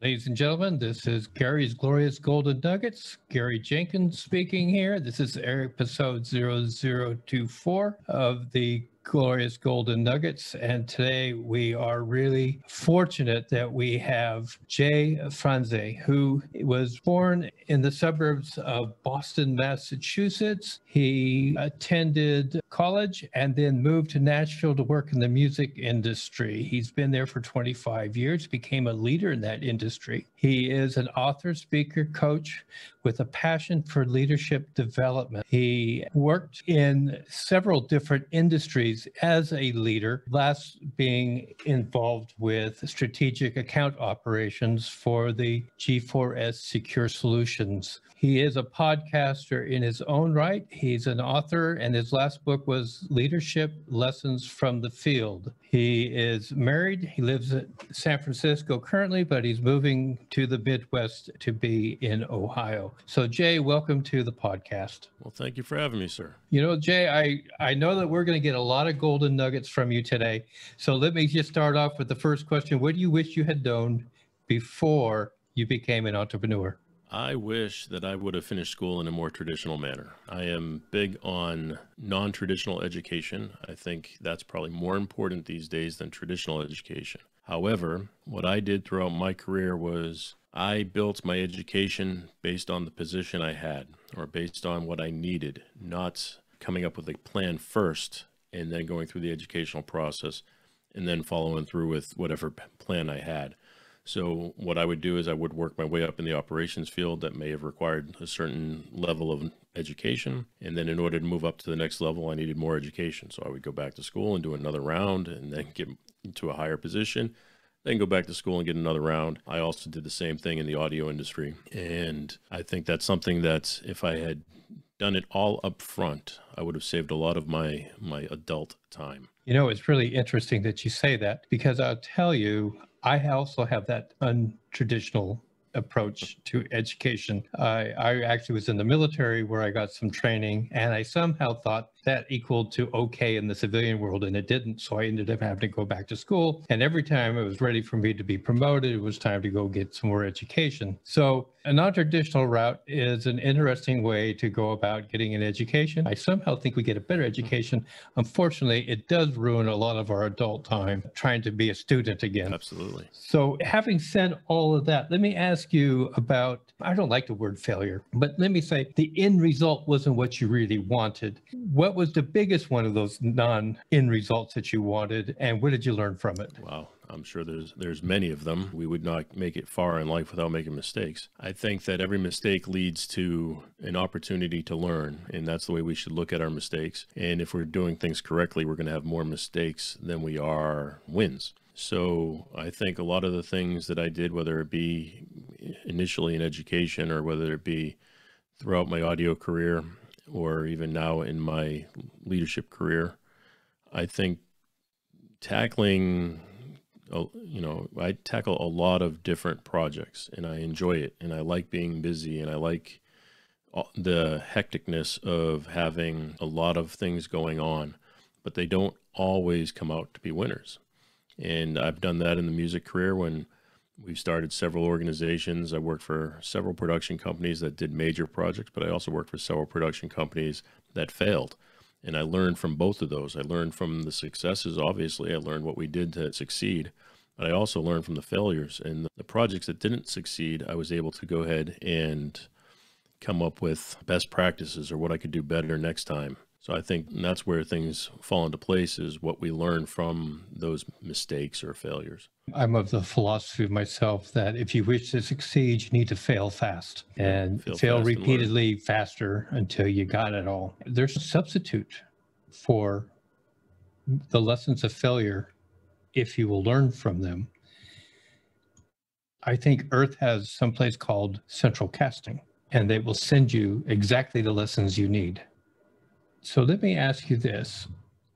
Ladies and gentlemen, this is Gary's Glorious Golden Nuggets. Gary Jenkins speaking here. This is episode 0024 of the Glorious Golden Nuggets. And today we are really fortunate that we have Jay Franze, who was born in the suburbs of Boston, Massachusetts. He attended college and then moved to Nashville to work in the music industry. He's been there for 25 years, became a leader in that industry. He is an author, speaker, coach with a passion for leadership development. He worked in several different industries as a leader, last being involved with strategic account operations for the G4S Secure Solutions. He is a podcaster in his own right. He's an author, and his last book was Leadership Lessons from the Field. He is married. He lives in San Francisco currently, but he's moving to the Midwest to be in Ohio. So, Jay, welcome to the podcast. Well, thank you for having me, sir. You know, Jay, I know that we're going to get a lot of golden nuggets from you today. So let me just start off with the first question. What do you wish you had known before you became an entrepreneur? I wish that I would have finished school in a more traditional manner. I am big on non-traditional education. I think that's probably more important these days than traditional education. However, what I did throughout my career was I built my education based on the position I had or based on what I needed, not coming up with a plan first and then going through the educational process and then following through with whatever plan I had. So what I would do is I would work my way up in the operations field that may have required a certain level of education. And then in order to move up to the next level, I needed more education. So I would go back to school and do another round and then get into a higher position, then go back to school and get another round. I also did the same thing in the audio industry. And I think that's something that if I had done it all up front, I would have saved a lot of my adult time. You know, it's really interesting that you say that because I'll tell you, I also have that untraditional approach to education. I actually was in the military where I got some training, and I somehow thought that equaled to okay in the civilian world, and it didn't. So I ended up having to go back to school. And every time it was ready for me to be promoted, it was time to go get some more education. So a non-traditional route is an interesting way to go about getting an education. I somehow think we get a better education. Unfortunately, it does ruin a lot of our adult time trying to be a student again. Absolutely. So having said all of that, let me ask you about, I don't like the word failure, but let me say the end result wasn't what you really wanted. What was the biggest one of those non-end results that you wanted, and what did you learn from it? Wow. I'm sure there's many of them. We would not make it far in life without making mistakes. I think that every mistake leads to an opportunity to learn, and that's the way we should look at our mistakes. And if we're doing things correctly, we're going to have more mistakes than we are wins. So I think a lot of the things that I did, whether it be initially in education or whether it be throughout my audio career or even now in my leadership career, I think tackling, I tackle a lot of different projects and I enjoy it and I like being busy and I like the hecticness of having a lot of things going on, but they don't always come out to be winners. And I've done that in the music career when we've started several organizations. I worked for several production companies that did major projects, but I also worked for several production companies that failed. And I learned from both of those. I learned from the successes, obviously. I learned what we did to succeed, but I also learned from the failures. And the projects that didn't succeed, I was able to go ahead and come up with best practices or what I could do better next time. So I think that's where things fall into place, is what we learn from those mistakes or failures. I'm of the philosophy myself that if you wish to succeed, you need to fail fast and fail repeatedly faster until you got it all. There's a substitute for the lessons of failure if you will learn from them. I think Earth has someplace called central casting, and they will send you exactly the lessons you need. So let me ask you this.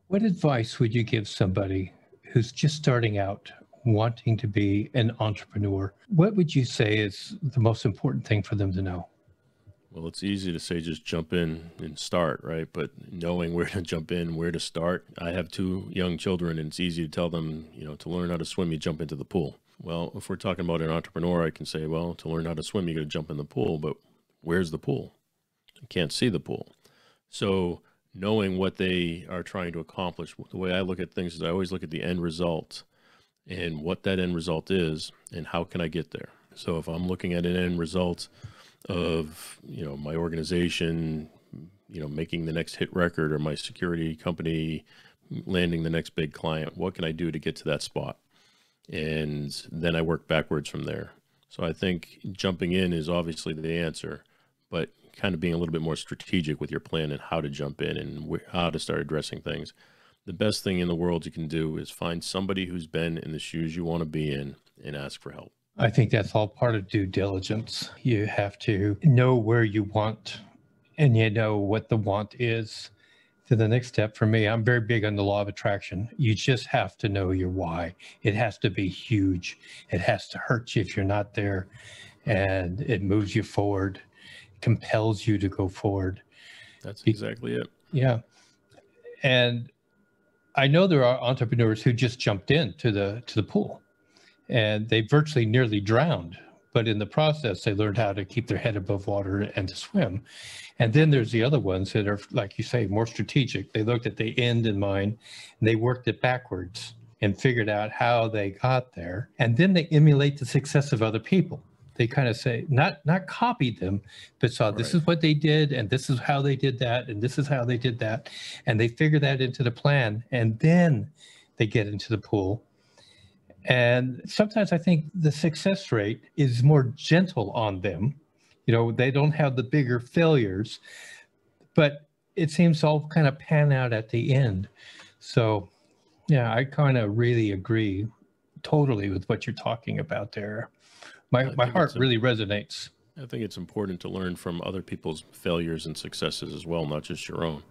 What advice would you give somebody who's just starting out, wanting to be an entrepreneur? What would you say is the most important thing for them to know? Well, it's easy to say just jump in and start, right? But knowing where to jump in, where to start. I have 2 young children, and it's easy to tell them, to learn how to swim, you jump into the pool. Well, if we're talking about an entrepreneur, I can say, well, to learn how to swim, you got to jump in the pool, but where's the pool? You can't see the pool. So knowing what they are trying to accomplish, the way I look at things is I always look at the end result and what that end result is and how can I get there. So if I'm looking at an end result of, my organization, making the next hit record, or my security company landing the next big client, what can I do to get to that spot? And then I work backwards from there. So I think jumping in is obviously the answer, but kind of being a little bit more strategic with your plan and how to jump in and how to start addressing things. The best thing in the world you can do is find somebody who's been in the shoes you want to be in and ask for help. I think that's all part of due diligence. You have to know where you want, and you know what the want is. To the next step for me, I'm very big on the law of attraction. You just have to know your why. It has to be huge. It has to hurt you if you're not there, and it moves you forward, compels you to go forward. That's exactly it. Yeah. And I know there are entrepreneurs who just jumped into the pool and they virtually nearly drowned, but in the process, they learned how to keep their head above water and to swim. And then there's the other ones that are, like you say, more strategic. They looked at the end in mind and they worked it backwards and figured out how they got there. And then they emulate the success of other people. They kind of say, not copied them, but saw this is what they did, and this is how they did that, and this is how they did that. And they figure that into the plan, and then they get into the pool. And sometimes I think the success rate is more gentle on them. They don't have the bigger failures, but it seems to all kind of pan out at the end. So yeah, I kind of really agree totally with what you're talking about there. My heart really resonates. I think it's important to learn from other people's failures and successes as well, not just your own.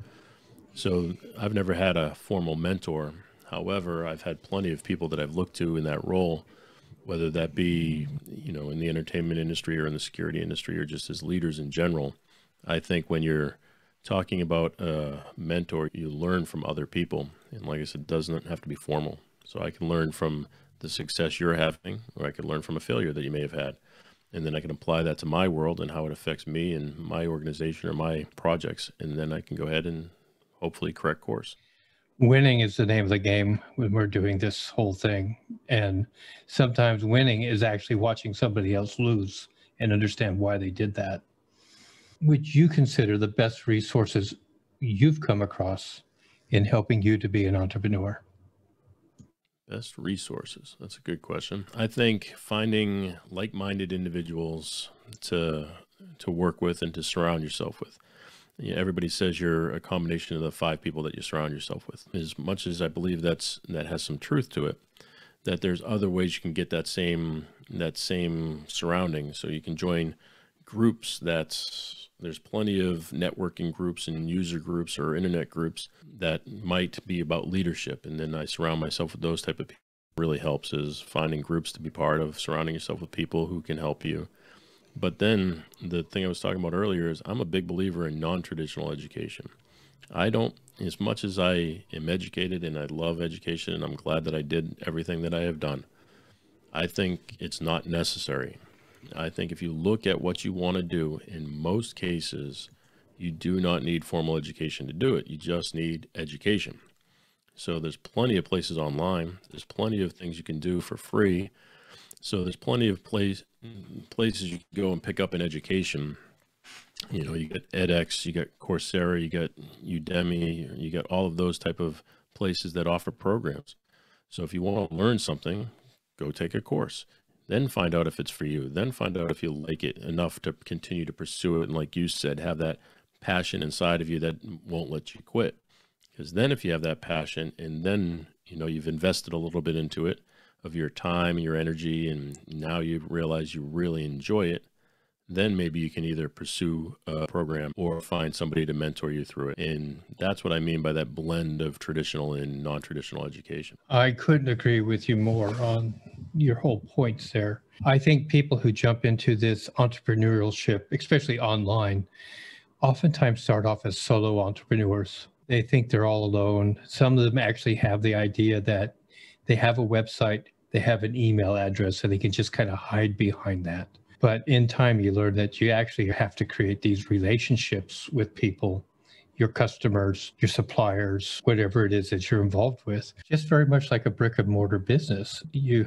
So I've never had a formal mentor. However, I've had plenty of people that I've looked to in that role, whether that be, in the entertainment industry or in the security industry or just as leaders in general. I think when you're talking about a mentor, you learn from other people. And like I said, it doesn't have to be formal. So I can learn from the success you're having, or I could learn from a failure that you may have had. And then I can apply that to my world and how it affects me and my organization or my projects. And then I can go ahead and hopefully correct course. Winning is the name of the game when we're doing this whole thing. And sometimes winning is actually watching somebody else lose and understand why they did that. Would you consider the best resources you've come across in helping you to be an entrepreneur? Best resources. That's a good question. I think finding like-minded individuals to work with and to surround yourself with. Everybody says you're a combination of the 5 people that you surround yourself with. As much as I believe that has some truth to it, that there's other ways you can get that same surrounding. So you can join groups there's plenty of networking groups and user groups or internet groups that might be about leadership. And then I surround myself with those type of people. Really helps is finding groups to be part of, surrounding yourself with people who can help you. But then the thing I was talking about earlier is I'm a big believer in non-traditional education. As much as I am educated and I love education and I'm glad that I did everything that I have done, I think it's not necessary. I think if you look at what you want to do, in most cases, you do not need formal education to do it. You just need education. So there's plenty of places online. There's plenty of things you can do for free. So there's plenty of places you can go and pick up an education. You get edX, you got Coursera, you got Udemy, you got all of those type of places that offer programs. So if you want to learn something, go take a course. Then find out if it's for you. Then find out if you like it enough to continue to pursue it. And like you said, have that passion inside of you that won't let you quit. Because then if you have that passion and then, you've invested a little bit into it of your time and your energy, and now you realize you really enjoy it, then maybe you can either pursue a program or find somebody to mentor you through it. And that's what I mean by that blend of traditional and non-traditional education. I couldn't agree with you more on your whole points there. I think people who jump into this entrepreneurship, especially online, oftentimes start off as solo entrepreneurs. They think they're all alone. Some of them actually have the idea that they have a website they have an email address, so they can just kind of hide behind that. But in time, you learn that you actually have to create these relationships with people, your customers, your suppliers, whatever it is that you're involved with. Just very much like a brick and mortar business,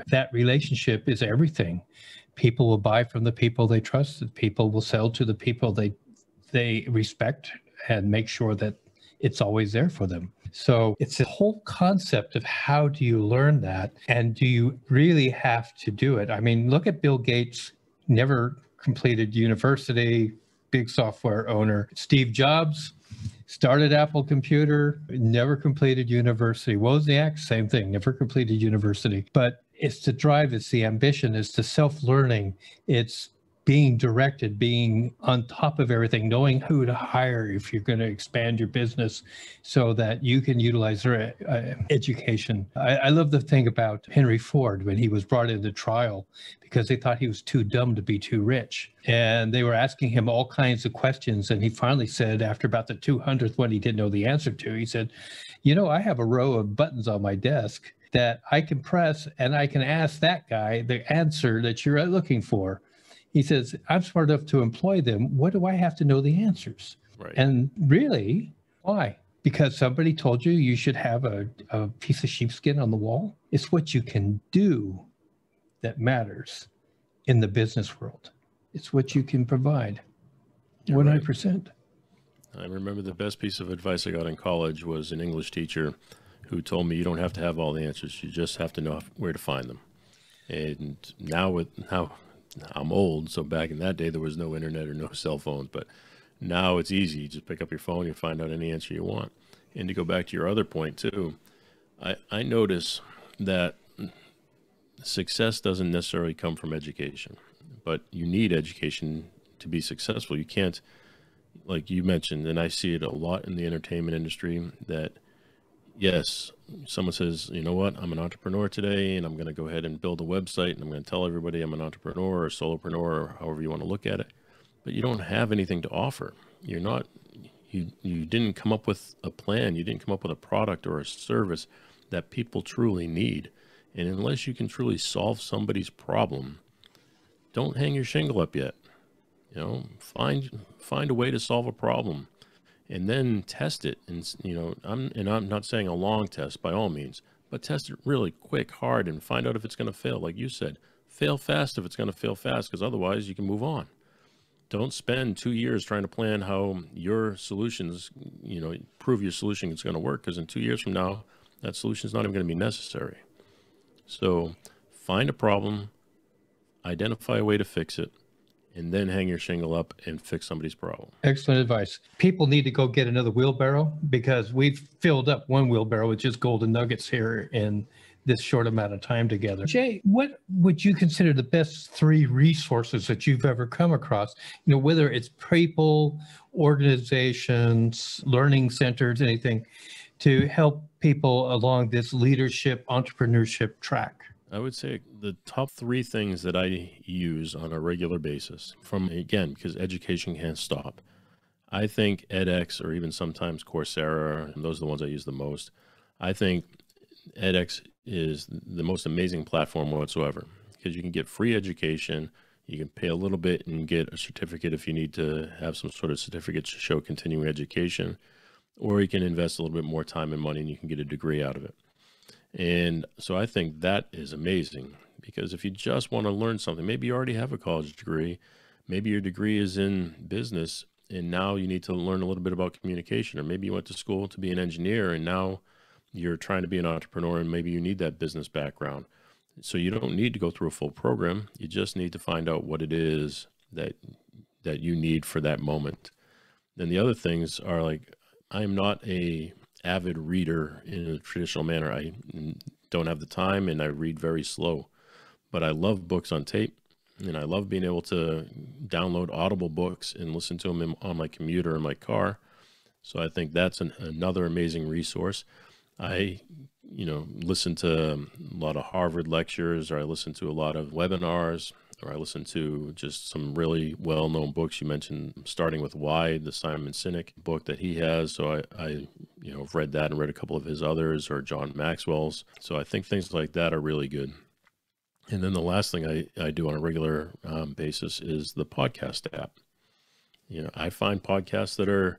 that relationship is everything. People will buy from the people they trust. People will sell to the people they respect and make sure that it's always there for them. So it's a whole concept of how do you learn that, and do you really have to do it? I mean, look at Bill Gates, never completed university, big software owner. Steve Jobs started Apple Computer, never completed university. Wozniak, same thing, never completed university. But it's the drive, it's the ambition, it's the self-learning, it's being directed, being on top of everything, knowing who to hire if you're going to expand your business so that you can utilize their education. I love the thing about Henry Ford when he was brought into trial because they thought he was too dumb to be too rich. And they were asking him all kinds of questions. And he finally said, after about the 200th one he didn't know the answer to, he said, you know, I have a row of buttons on my desk that I can press and I can ask that guy the answer that you're looking for. He says, I'm smart enough to employ them. What do I have to know the answers? Right. And really, why? Because somebody told you you should have a piece of sheepskin on the wall? It's what you can do that matters in the business world. It's what you can provide. 100%. Right. I remember the best piece of advice I got in college was an English teacher who told me you don't have to have all the answers. You just have to know where to find them. And now I'm old, so back in that day, there was no internet or no cell phones, but now it's easy. You just pick up your phone, you find out any answer you want. And to go back to your other point too, I notice that success doesn't necessarily come from education, but you need education to be successful. You can't, like you mentioned, and I see it a lot in the entertainment industry, that yes, someone says, you know what, I'm an entrepreneur today and I'm going to go ahead and build a website and I'm going to tell everybody I'm an entrepreneur or a solopreneur or however you want to look at it, but you don't have anything to offer. You're not, you didn't come up with a plan. You didn't come up with a product or a service that people truly need. And unless you can truly solve somebody's problem, don't hang your shingle up yet. You know, find a way to solve a problem. And then test it. And, you know, I'm not saying a long test by all means, but test it really quick, hard, and find out if it's going to fail. Like you said, fail fast if it's going to fail fast, because otherwise you can move on. Don't spend 2 years trying to plan how your solutions, you know, prove your solution is going to work, because in 2 years from now, that solution is not even going to be necessary. So find a problem, identify a way to fix it, and then hang your shingle up and fix somebody's problem. Excellent advice. People need to go get another wheelbarrow, because we've filled up one wheelbarrow with just golden nuggets here in this short amount of time together. Jay, what would you consider the best 3 resources that you've ever come across? You know, whether it's people, organizations, learning centers, anything, to help people along this leadership, entrepreneurship track? I would say the top 3 things that I use on a regular basis, from, again, because education can't stop. I think edX, or even sometimes Coursera, and those are the ones I use the most. I think edX is the most amazing platform whatsoever, because you can get free education. You can pay a little bit and get a certificate if you need to have some sort of certificate to show continuing education, or you can invest a little bit more time and money and you can get a degree out of it. And so I think that is amazing, because if you just want to learn something, maybe you already have a college degree, maybe your degree is in business and now you need to learn a little bit about communication, or maybe you went to school to be an engineer and now you're trying to be an entrepreneur and maybe you need that business background. So you don't need to go through a full program. You just need to find out what it is that you need for that moment. Then the other things are, like, I'm not a avid reader in a traditional manner. I don't have the time and I read very slow, but I love books on tape, and I love being able to download Audible books and listen to them on my commuter in my car. So I think that's another amazing resource. I, listen to a lot of Harvard lectures, or I listen to a lot of webinars, or I listen to just some really well-known books. You mentioned Starting with Why, the Simon Sinek book that he has. So I read that and read a couple of his others, or John Maxwell's. So I think things like that are really good. And then the last thing I do on a regular basis is the podcast app. I find podcasts that are,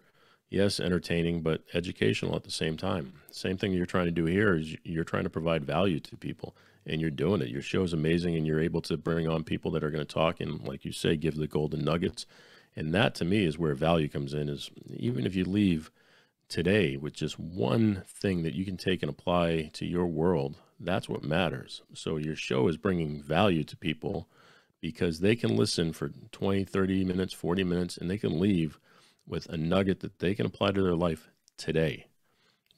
yes, entertaining, but educational at the same time. Same thing you're trying to do here is you're trying to provide value to people, and you're doing it. Your show is amazing, and you're able to bring on people that are going to talk and, like you say, give the golden nuggets. And that, to me, is where value comes in, is even if you leave today with just one thing that you can take and apply to your world, that's what matters. So your show is bringing value to people because they can listen for 20, 30 minutes, 40 minutes, and they can leave with a nugget that they can apply to their life today.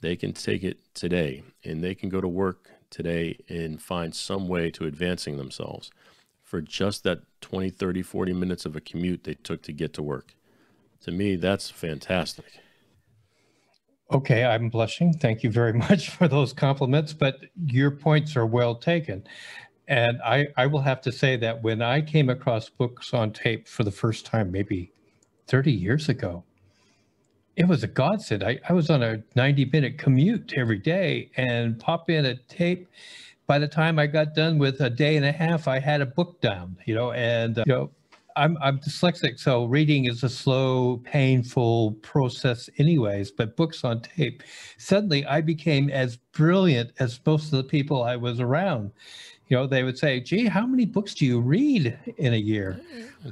They can take it today, and they can go to work today and find some way to advancing themselves for just that 20, 30, 40 minutes of a commute they took to get to work. To me, that's fantastic. Okay, I'm blushing. Thank you very much for those compliments, but your points are well taken. And I will have to say that when I came across books on tape for the first time, maybe 30 years ago, it was a godsend. I was on a 90-minute commute every day and pop in a tape. By the time I got done with a day and a half, I had a book down, and I'm dyslexic, so reading is a slow, painful process anyways, but books on tape, suddenly I became as brilliant as most of the people I was around. They would say, gee, how many books do you read in a year?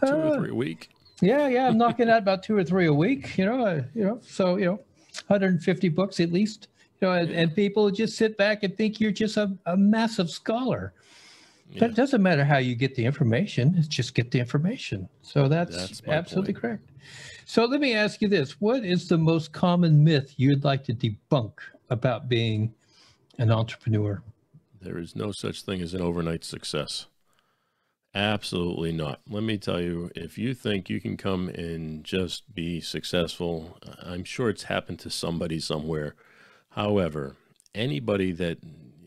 2 or 3 a week. Yeah, I'm knocking out about 2 or 3 a week, so 150 books at least, and people just sit back and think you're just a massive scholar. But it doesn't matter how you get the information, it's just get the information. So that's absolutely correct. So let me ask you this. What is the most common myth you'd like to debunk about being an entrepreneur? There is no such thing as an overnight success. Absolutely not. Let me tell you, if you think you can come and just be successful, I'm sure it's happened to somebody somewhere. However, anybody that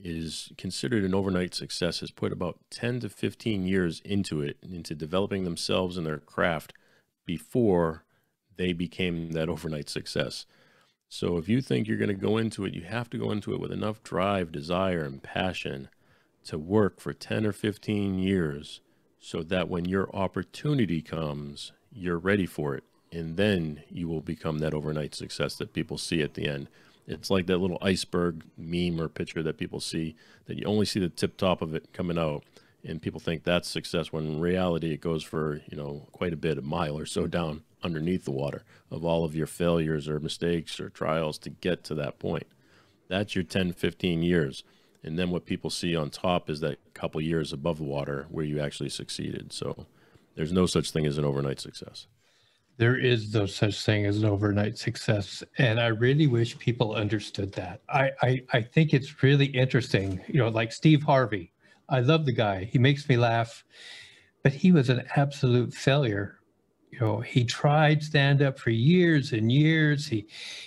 is considered an overnight success has put about 10 to 15 years into it, into developing themselves and their craft before they became that overnight success. So if you think you're going to go into it, you have to go into it with enough drive, desire, and passion to work for 10 or 15 years so that when your opportunity comes, you're ready for it. And then you will become that overnight success that people see at the end. It's like that little iceberg meme or picture that people see, that you only see the tip top of it coming out, and people think that's success, when in reality it goes for, quite a bit, a mile or so down underneath the water of all of your failures or mistakes or trials to get to that point. That's your 10, 15 years. And then what people see on top is that couple years above the water where you actually succeeded. So there's no such thing as an overnight success. There is no such thing as an overnight success. And I really wish people understood that. I think it's really interesting, like Steve Harvey. I love the guy. He makes me laugh, but he was an absolute failure. He tried stand-up for years and years.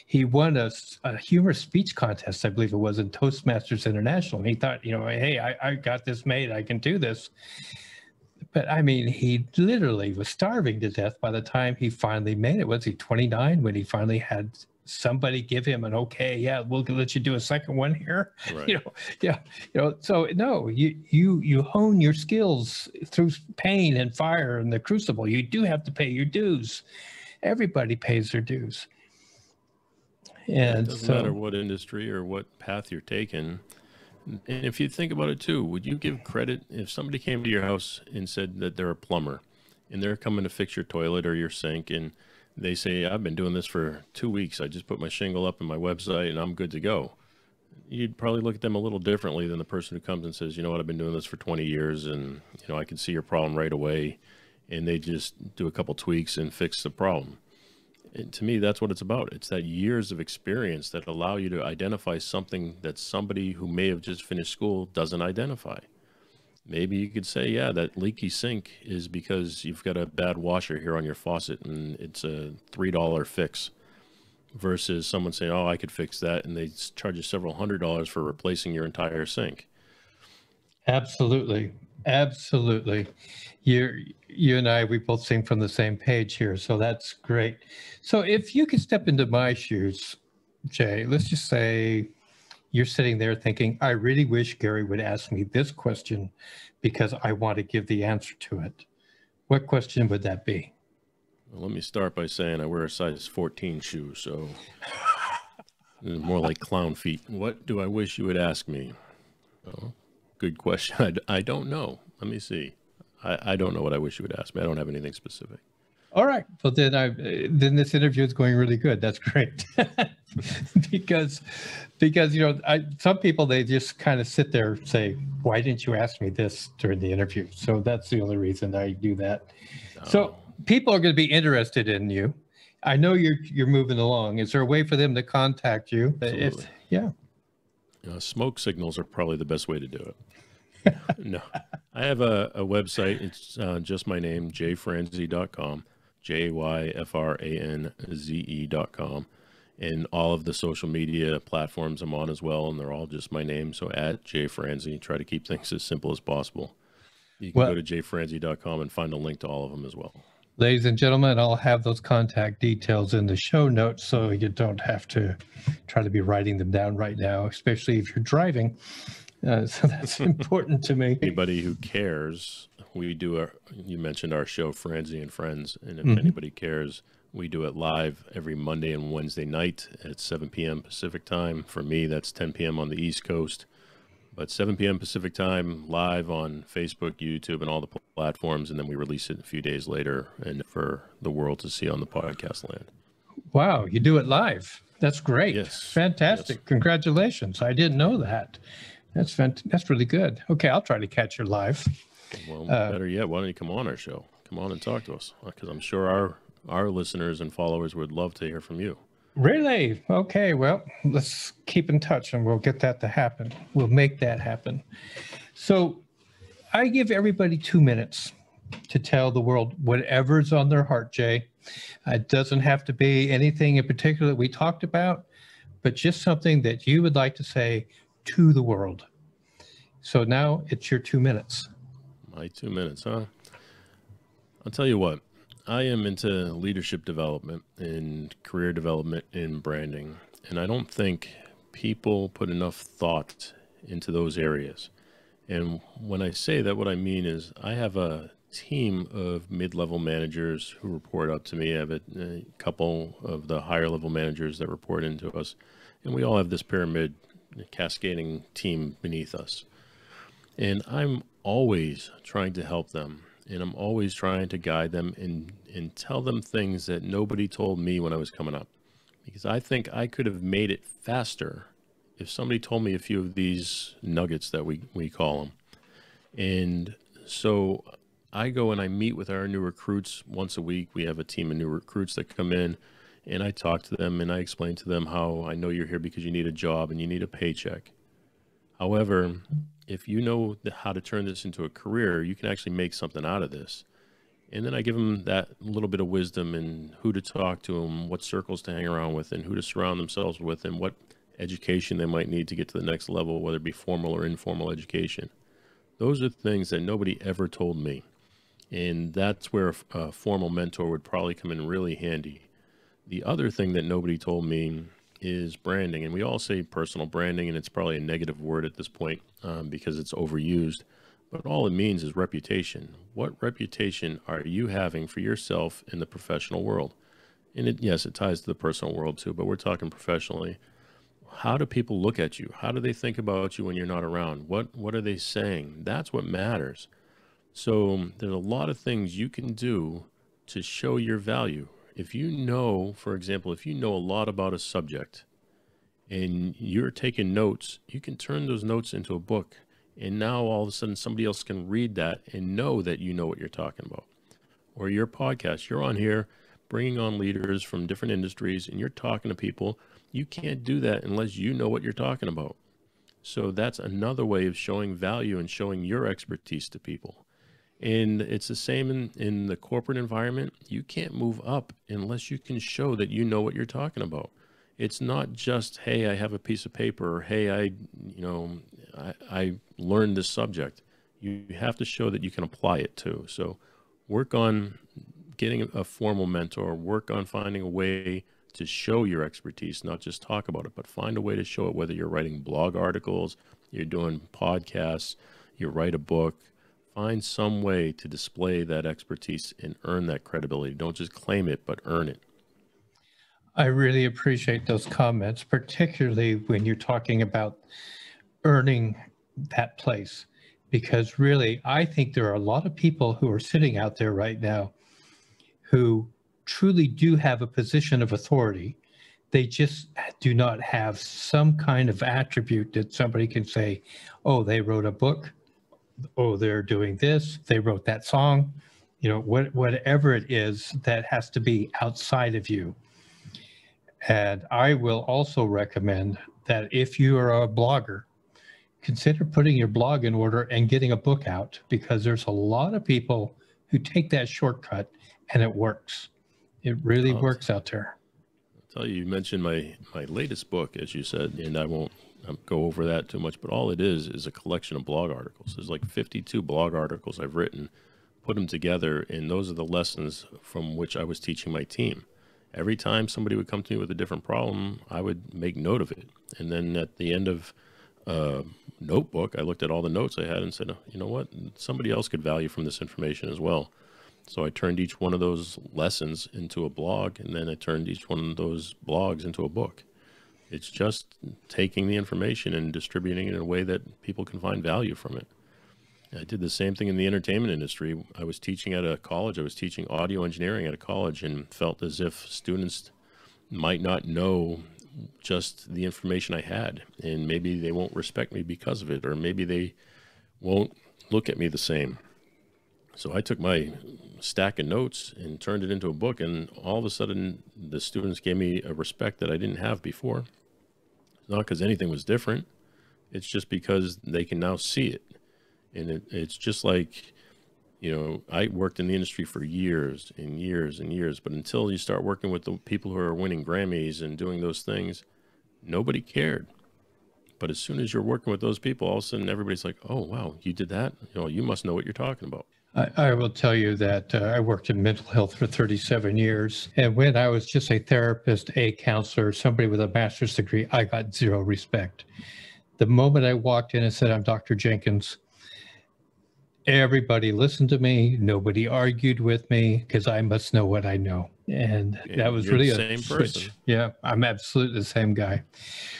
He won a humorous speech contest, I believe it was, in Toastmasters International. And he thought, hey, I got this made. I can do this. But I mean, he literally was starving to death by the time he finally made it. Was he 29 when he finally had somebody give him an okay? Yeah, we'll let you do a second one here. Right. So no, you hone your skills through pain and fire and the crucible. You do have to pay your dues. Everybody pays their dues. And it doesn't matter what industry or what path you're taking. And if you think about it too, would you give credit if somebody came to your house and said that they're a plumber and they're coming to fix your toilet or your sink, and they say, I've been doing this for 2 weeks. I just put my shingle up in my website and I'm good to go. You'd probably look at them a little differently than the person who comes and says, you know what, I've been doing this for 20 years and I can see your problem right away. And they just do a couple tweaks and fix the problem. And to me, that's what it's about. It's that years of experience that allow you to identify something that somebody who may have just finished school doesn't identify. Maybe you could say, yeah, that leaky sink is because you've got a bad washer here on your faucet and it's a $3 fix, versus someone saying, oh, I could fix that, and they charge you several $100s for replacing your entire sink. Absolutely. You and I, we both sing from the same page here, so that's great. So if you could step into my shoes, Jay, let's just say you're sitting there thinking, I really wish Gary would ask me this question because I want to give the answer to it. What question would that be? Well, let me start by saying I wear a size 14 shoe, so more like clown feet. What do I wish you would ask me? Oh, good question. I don't know. Let me see. I don't know what I wish you would ask me. I don't have anything specific. All right. Well, then this interview is going really good. That's great. because some people, they just kind of sit there and say, why didn't you ask me this during the interview? So that's the only reason I do that. So people are going to be interested in you. I know you're moving along. Is there a way for them to contact you? Absolutely. Yeah. Smoke signals are probably the best way to do it. No, I have a website. It's just my name, jayfranze.com, JYFRANZE.com. And all of the social media platforms I'm on as well, and they're all just my name. So at Jay Franze, try to keep things as simple as possible. You can go to jayfranze.com and find a link to all of them as well. Ladies and gentlemen, I'll have those contact details in the show notes so you don't have to try to be writing them down right now, especially if you're driving. So that's important to me. Anybody who cares, you mentioned our show, Franze and Friends. And if anybody cares, we do it live every Monday and Wednesday night at 7 p.m. Pacific time. For me, that's 10 p.m. on the East Coast. But 7 p.m. Pacific time, live on Facebook, YouTube, and all the platforms. And then we release it a few days later and for the world to see on the podcast land. Wow, you do it live. That's great. Yes. Fantastic. Yes. Congratulations. I didn't know that. That's really good. Okay, I'll try to catch you live. Well, better yet, why don't you come on our show? Come on and talk to us, because I'm sure our listeners and followers would love to hear from you. Really? Okay, well, let's keep in touch and we'll get that to happen. We'll make that happen. So I give everybody 2 minutes to tell the world whatever's on their heart, Jay. It doesn't have to be anything in particular that we talked about, but just something that you would like to say to the world. So now it's your 2 minutes. My 2 minutes, huh? I'll tell you what. I am into leadership development and career development in branding, and I don't think people put enough thought into those areas. And when I say that, what I mean is I have a team of mid-level managers who report up to me. I have a couple of the higher level managers that report into us, and we all have this pyramid cascading team beneath us. And I'm always trying to help them. And I'm always trying to guide them and tell them things that nobody told me when I was coming up. Because I think I could have made it faster if somebody told me a few of these nuggets that we call them. And so I go and I meet with our new recruits once a week. We have a team of new recruits that come in, and I talk to them and I explain to them how I know you're here because you need a job and you need a paycheck. However, if you know how to turn this into a career, you can actually make something out of this. And then I give them that little bit of wisdom and who to talk to them, what circles to hang around with, and who to surround themselves with, and what education they might need to get to the next level, whether it be formal or informal education. Those are things that nobody ever told me. And that's where a formal mentor would probably come in really handy. The other thing that nobody told me is branding. And we all say personal branding, and it's probably a negative word at this point because it's overused. But all it means is reputation. What reputation are you having for yourself in the professional world? And yes, it ties to the personal world too, but we're talking professionally. How do people look at you? How do they think about you when you're not around? What are they saying? That's what matters. So there's a lot of things you can do to show your value. If you know, for example, if you know a lot about a subject and you're taking notes, you can turn those notes into a book. And now all of a sudden somebody else can read that and know that you know what you're talking about. Or your podcast, you're on here bringing on leaders from different industries and you're talking to people. You can't do that unless you know what you're talking about. So that's another way of showing value and showing your expertise to people. And it's the same in the corporate environment. You can't move up unless you can show that you know what you're talking about. It's not just, hey, I have a piece of paper, or hey, I learned this subject. You have to show that you can apply it too. So work on getting a formal mentor, work on finding a way to show your expertise, not just talk about it, but find a way to show it, whether you're writing blog articles, you're doing podcasts, you write a book, Find some way to display that expertise and earn that credibility. Don't just claim it, but earn it. I really appreciate those comments, particularly when you're talking about earning that place, because really, I think there are a lot of people who are sitting out there right now who truly do have a position of authority. They just do not have some kind of attribute that somebody can say, oh, they wrote a book, oh, they're doing this, they wrote that song, whatever it is that has to be outside of you. And I will also recommend that if you are a blogger, consider putting your blog in order and getting a book out, because there's a lot of people who take that shortcut and it works. It really works out there. I'll tell you, you mentioned my latest book, as you said, and I won't go over that too much, but all it is a collection of blog articles. There's like 52 blog articles I've written, put them together, and those are the lessons from which I was teaching my team. Every time somebody would come to me with a different problem, I would make note of it. And then at the end of notebook, I looked at all the notes I had and said, you know what, somebody else could value from this information as well. So I turned each one of those lessons into a blog, and then I turned each one of those blogs into a book. It's just taking the information and distributing it in a way that people can find value from it. I did the same thing in the entertainment industry. I was teaching at a college. I was teaching audio engineering at a college, and felt as if students might not know just the information I had, and maybe they won't respect me because of it, or maybe they won't look at me the same. So I took my stack of notes and turned it into a book, and all of a sudden the students gave me a respect that I didn't have before. It's not because anything was different. It's just because they can now see it. And it's just like, I worked in the industry for years and years and years, but until you start working with the people who are winning Grammys and doing those things, nobody cared. But as soon as you're working with those people, all of a sudden everybody's like, oh, wow, you did that? You must know what you're talking about. I will tell you that I worked in mental health for 37 years. And when I was just a therapist, a counselor, somebody with a master's degree, I got zero respect. The moment I walked in and said, I'm Dr. Jenkins, everybody listened to me. Nobody argued with me because I must know what I know. And that was really a switch. Person. Yeah, I'm absolutely the same guy.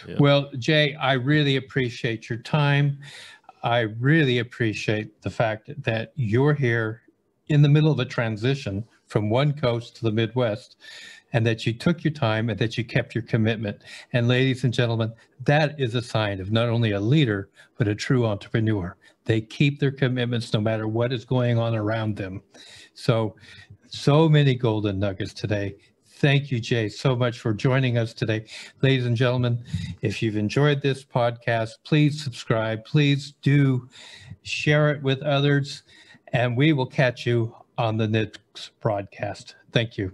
Yeah. Well, Jay, I really appreciate your time. I really appreciate the fact that you're here in the middle of a transition from one coast to the Midwest, and that you took your time and that you kept your commitment. And ladies and gentlemen, that is a sign of not only a leader, but a true entrepreneur. They keep their commitments no matter what is going on around them. So many golden nuggets today. Thank you, Jay, so much for joining us today. Ladies and gentlemen, if you've enjoyed this podcast, please subscribe. Please do share it with others, and we will catch you on the next broadcast. Thank you.